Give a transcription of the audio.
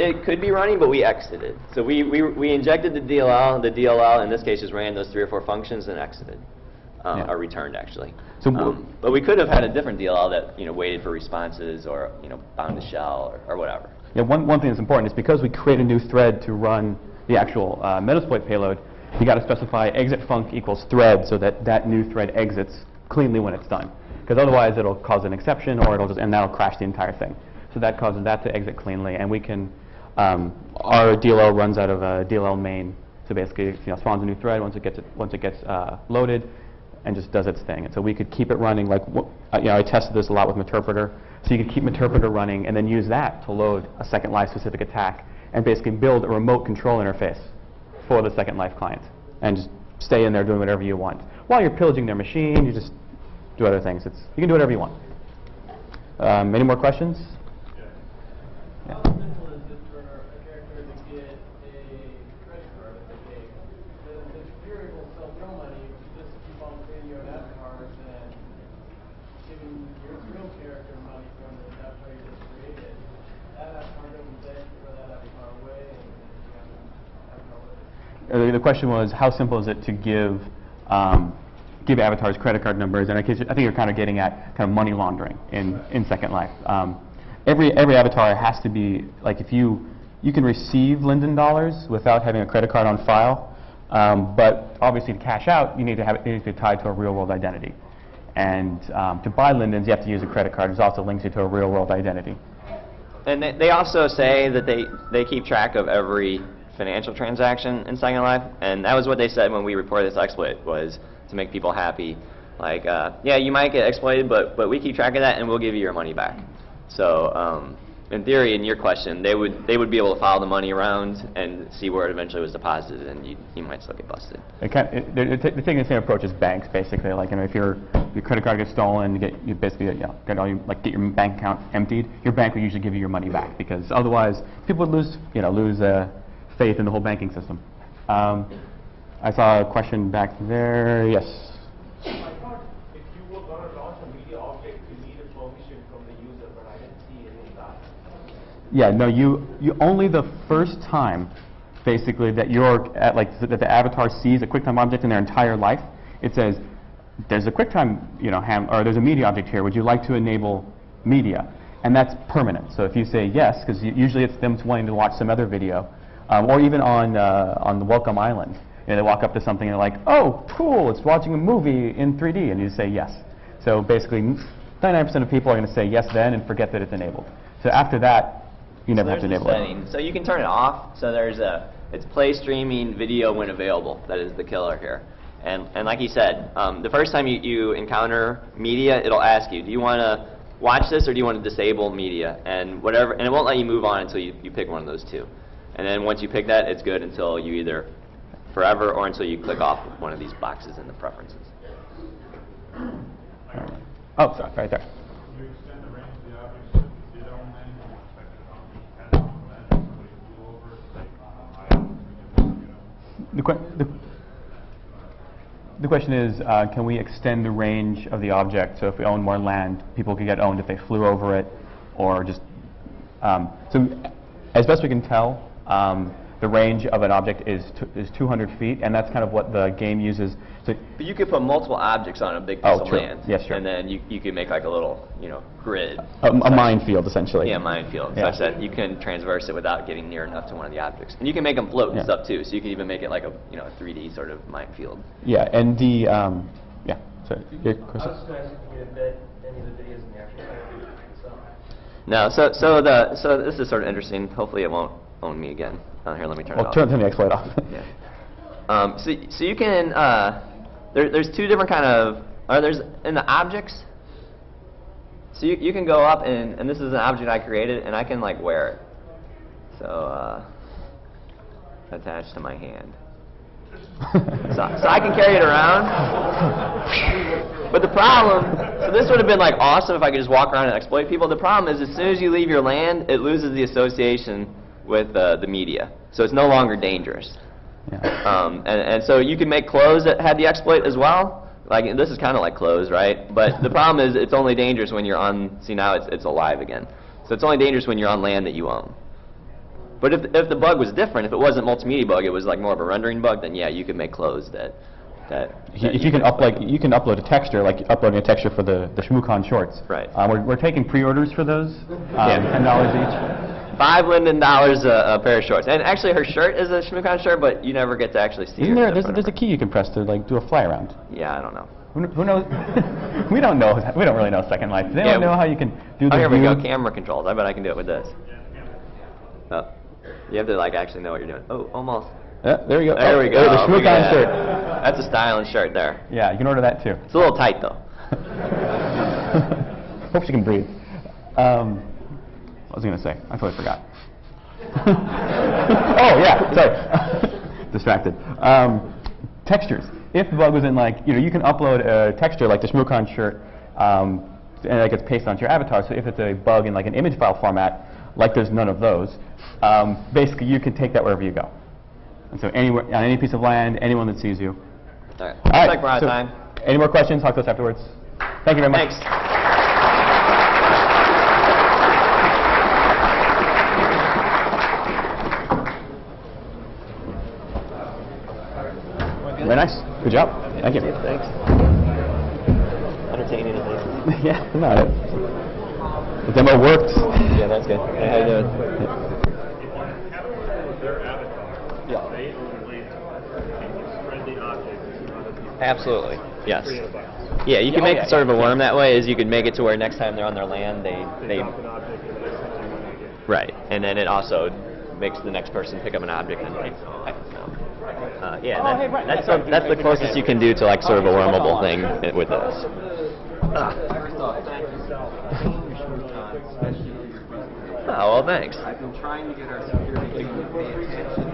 it could be running, but we exited. So we injected the DLL. The DLL in this case just ran those 3 or 4 functions and exited, or returned actually. So, but we could have had a different DLL that waited for responses or bound to shell or whatever. Yeah, one thing that's important is because we create a new thread to run the actual Metasploit payload, you got to specify exit func equals thread so that that new thread exits cleanly when it's done. Because otherwise it'll cause an exception or and that'll crash the entire thing. So that causes that to exit cleanly, and we can, our DLL runs out of a DLL main. So basically, it spawns a new thread once it gets loaded, and just does its thing. And so we could keep it running. Like I tested this a lot with Meterpreter. So you could keep Meterpreter running and then use that to load a Second Life specific attack, and basically build a remote control interface for the Second Life client, and just stay in there doing whatever you want. While you're pillaging their machine, you just do other things. You can do whatever you want. Any more questions? How simple is it for a character to get a credit card if they take? The computer will sell real money if you just keep on creating your avatars and giving your real character money from the avatar you just created. That avatar doesn't beg to throw that avatar away, and you have an avatar with it. The question was, how simple is it to give avatars credit card numbers? And I think you're kind of getting at kind of money laundering in Second Life. Every avatar has to be, like, if you can receive Linden dollars without having a credit card on file, but obviously to cash out, it needs to be tied to a real world identity. And to buy Lindens, you have to use a credit card, which also links you to a real world identity. And they also say that they keep track of every financial transaction in Second Life, and that was what they said when we reported this exploit, was to make people happy. Like, yeah, you might get exploited, but we keep track of that, and we'll give you your money back. So, in theory, in your question, they would be able to follow the money around and see where it eventually was deposited, and you might still get busted. They're taking the same approach as banks, basically. Like, if your credit card gets stolen, you basically get your bank account emptied. Your bank will usually give you your money back, because otherwise people would lose faith in the whole banking system. I saw a question back there. Yes. I thought if you were going to launch a media object, you needed permission from the user, but I didn't see any of that. Yeah, no, you only the first time, basically, that that the avatar sees a QuickTime object in their entire life, it says, there's a QuickTime, or there's a media object here. Would you like to enable media? And that's permanent. So if you say yes, because usually it's them wanting to watch some other video, or even on the Welcome Island, they walk up to something and they're like, oh, cool, it's watching a movie in 3D, and you say yes. So basically, 99% of people are going to say yes then and forget that it's enabled. So after that, you never have to enable it. So you can turn it off. So it's play streaming video when available. That is the killer here. And like he said, the first time you encounter media, it'll ask you, do you want to watch this or do you want to disable media? And it won't let you move on until you pick one of those two. And then once you pick that, it's good until you either forever or until you click off one of these boxes in the preferences. Oh, sorry, right there. You extend the range of the objects to the ditto lens and expect it on the head-on lens, somebody can go over it, say, The question is, can we extend the range of the object? So if we own more land, people could get owned if they flew over it, or just so as best we can tell, the range of an object is 200 feet, and that's kind of what the game uses. So but you could put multiple objects on a big piece of land. Yes, sure. And then you could make like a little grid. A minefield, essentially. Yeah, minefield. Such that you can transverse it without getting near enough to one of the objects. And you can make them float and stuff too. So you can even make it like a 3D sort of minefield. Yeah, and the Sorry. Yeah, I was just going to ask if you embed any of the videos in the actual itself. No. So this is sort of interesting. Hopefully it won't own me again. Here, let me turn it off. Turn the exploit off. Yeah. So you can there's two different kind of there's in the objects. So you can go up and this is an object I created and I can like wear it. So attached to my hand. so I can carry it around. But the problem, so this would have been like awesome if I could just walk around and exploit people. The problem is as soon as you leave your land, it loses the association with the media. So it's no longer dangerous. Yeah. And so you can make clothes that had the exploit as well. Like this is kind of like clothes, right? But the problem is it's only dangerous when you're on, see now it's alive again. So it's only dangerous when you're on land that you own. But if the bug was different, if it wasn't multimedia bug, it was like more of a rendering bug, then yeah, you could make clothes that. If you can you can upload a texture, like uploading a texture for the Shmoocon shorts. Right. We're taking pre-orders for those. $10 each. $5 Linden a pair of shorts. And actually, her shirt is a Shmoocon shirt, but you never get to actually see Isn't her. there's a key you can press to like do a fly around? Yeah, I don't know. Who knows? We don't know. We don't really know Second Life. Does anyone know how you can do the Oh, here we view? go. Camera controls. I bet I can do it with this. Oh. You have to like actually know what you're doing. Oh, almost. Yeah, there you go. There we go. The Shmoocon shirt. That's a styling shirt there. Yeah, you can order that too. It's a little tight though. Hope she can breathe. What was I going to say? I totally forgot. Oh yeah, sorry. Distracted. Textures. If the bug was in like, you can upload a texture like the Shmoocon shirt, and it gets pasted onto your avatar. So if it's a bug in like an image file format, like there's none of those, basically you can take that wherever you go. And so anywhere, on any piece of land, anyone that sees you. All right. All right. Looks like we're out of time. Any more questions? Talk to us afterwards. Thank you very much. Thanks. Very nice. Good job. Thank you. Thanks. Entertaining at least. Yeah, no, the demo worked. Yeah, that's good. Hey, how you doing? Their avatar. Yeah. They only can spread the objects on other people. Absolutely. Yes. Create a box. Yeah, you can Yeah, make yeah, it sort of a yeah. worm that way. Is you can make it to where next time they're on their land, They they drop an object and they send you one again. right, and then it also makes the next person pick up an object and things. Yeah, Oh, hey, right. that's the closest you can do to like sort of a wormable thing with this. Oh, well, thanks. I've been trying to get our security team to pay attention